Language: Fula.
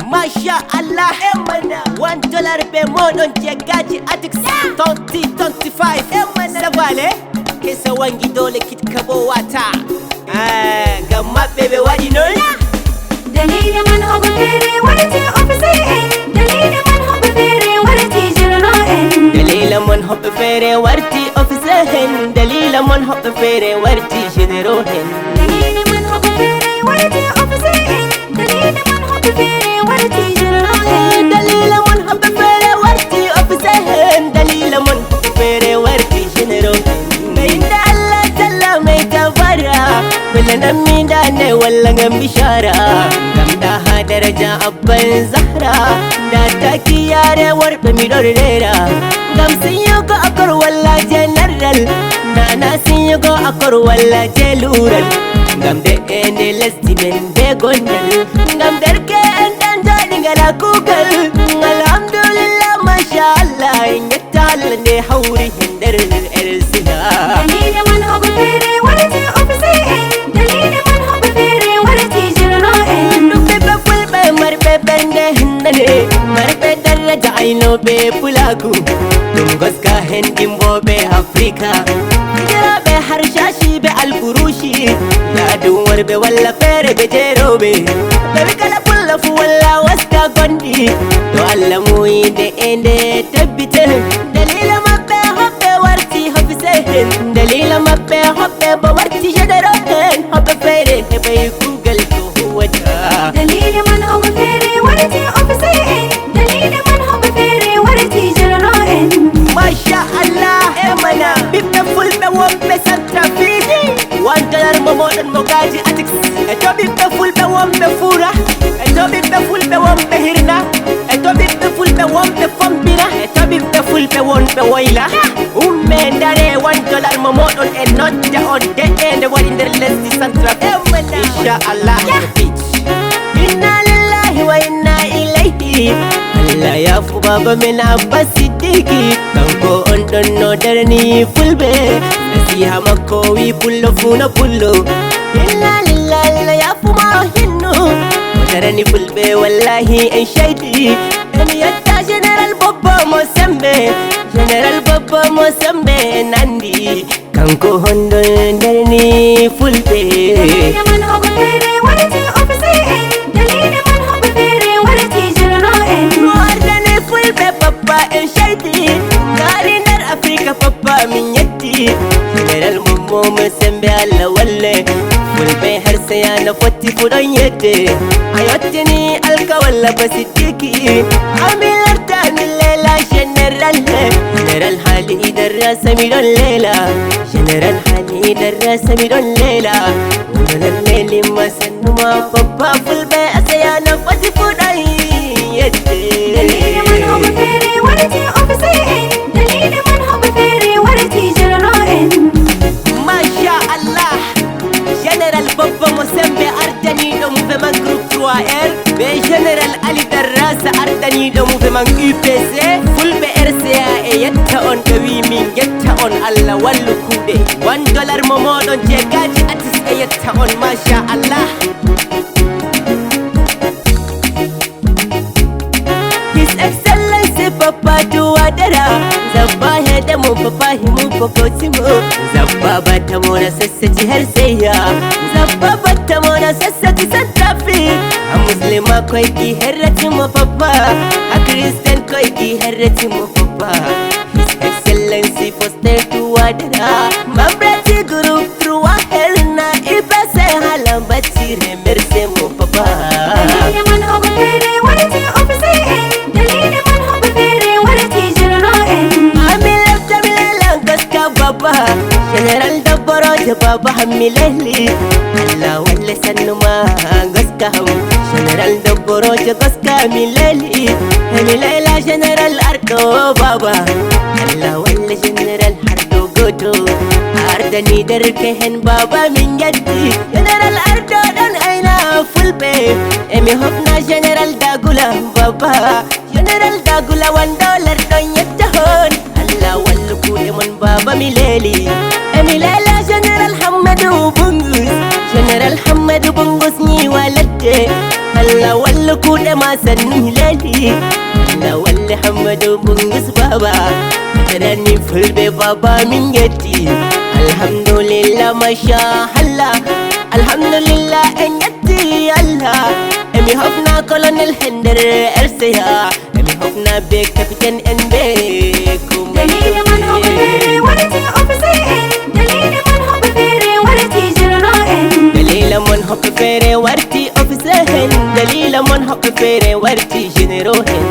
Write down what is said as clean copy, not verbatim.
Masha Allah, $1 be more on Jagaji Atix 2025. Savale, Kesa Wangi Dole Kit Kabo Wata. Gamma baby, what you know? Dalila man hobe fere warti office Dalila man hobe fere warti general Dalila man hobe fere warti office Dalila man hobe fere warti general Dalila man hobe fere warti office Dalila man hobe fere warti general Dalila man hobe fere warti office Dalila man hobe fere warti general Inda Allah Jalla mai tabara Kullana mida ne wallan bishara Gamda ha daraja abban zahra Da taki yare warbe mi dorrera Gam sun yugo akor walla general Nana sun yugo akor walla jelural Gam de ende lasti men be gondal Gam derke endan jani ngala google Alhamdulillah masha Allah Ingetal ne hauri hinder el sina Dalila man hobe fere warti office Dalila man hobe fere warti general Dubbe be fulbe marbe bende hindane Marbe daraja aino be pulaku Dungoska hendim bobe Afrika Jira be harshashi be alburushi Yadu warbe walla fere be jerobe Bebe kala pulafu walla waska gondi Do alla muide ende tabbite Dalila mabbe hoppe warti hafisehen Dalila mabbe hoppe ba warti shadarohen Hoppe fere hebe google to huwata Dalila man hobe fere warti office Dalila man hobe fere warti general Masha Allah, emana Bibbe fulbe wombe santrafi $1 momodon mogaji atix Eto bibbe fulbe wombe fura Eto bibbe fulbe wombe hirna Eto bibbe fulbe wombe fombina Eto bibbe fulbe wombe waila Umme ndare $1 momodon e nodda on de ende wadi nder lesdi santrafi Insha Allah Inna lillahi wa inna ilayhi Allah ya fu baba min Abbas Siddiqi Kanko on don no darni fulbe Nasiha makko wi pullo funa pullo Inna lillahi Allah ya fu ma hinno Darni fulbe wallahi en shaidi Emi yatta General Baba Mosambe General Baba Mosambe nandi Kanko hondo darni fulbe Dalila man hobe fere warti office Dalila man hobe fere warti general Wardane fulbe papa en shaidi Narinar Afrika papa min yetti General Momo Mosambe alla walle Fulbe har saya na fatti fudan yette Ayottini alka walla basidiki Amilar ta min lela general General hali darasa mi don lela General hali darasa mi don lela General leli masanu ma papa fulbe asaya na fatti fudan yette Dalila man hobe fere warti office Dalila man hobe fere warti general Masha Allah General Baba Mosambe Ardani do mouvement groupe 3R Be General Ali Darasa Ardani do mouvement UPC Fulbe RCA e yetta on gawi min yetta on Allah wallu kude $1 momodon Jagaji Atis e yetta on Masha Allah His Excellency Papa Duwadara Zabba hede mu papa himu pokotimo Zabba bata mona sassati har sayya Zabba bata mona sassati santrafi A muslima koi ki herrati mu papa A Christian koi ki herrati mu papa His Excellency Foster Duwadara Mabrati group through a herna Ipase halambati remerse mu papa Dalila man hobe fere warti office Dalila man hobe fere warti general Baba General Dabbaro ja Baba Hamileli Allah walle sannuma gaska ham General Dabbaro ja gaska Hamileli Hamilela General Ardo Baba Allah walle General Ardo goto Ardani darke hen Baba min yaddi General Ardo dan aina fulbe Emi hofna General Dagula Baba General Dagula $1 don yadda hon Allah wallu kude mon Baba Mileli Emilela General Hamadu Bungus General Hamadu Bungus ni walade Allah wallu كل كود ما سنه لالي لا والله حمد بنقص بابا تراني في البي بابا من يدي الحمد لله ما شاء الله الحمد لله ان يدي الله امي هفنا كولونيل هندر ارسيا امي هفنا بيك كابتن ان بيكم دليل من حب فيري ولتي أوفيسين دليل من حب فيري ولتي جنرائن دليل من حب فيري ورتي اوفيسين دليل من حب فيري ورتي جنروهن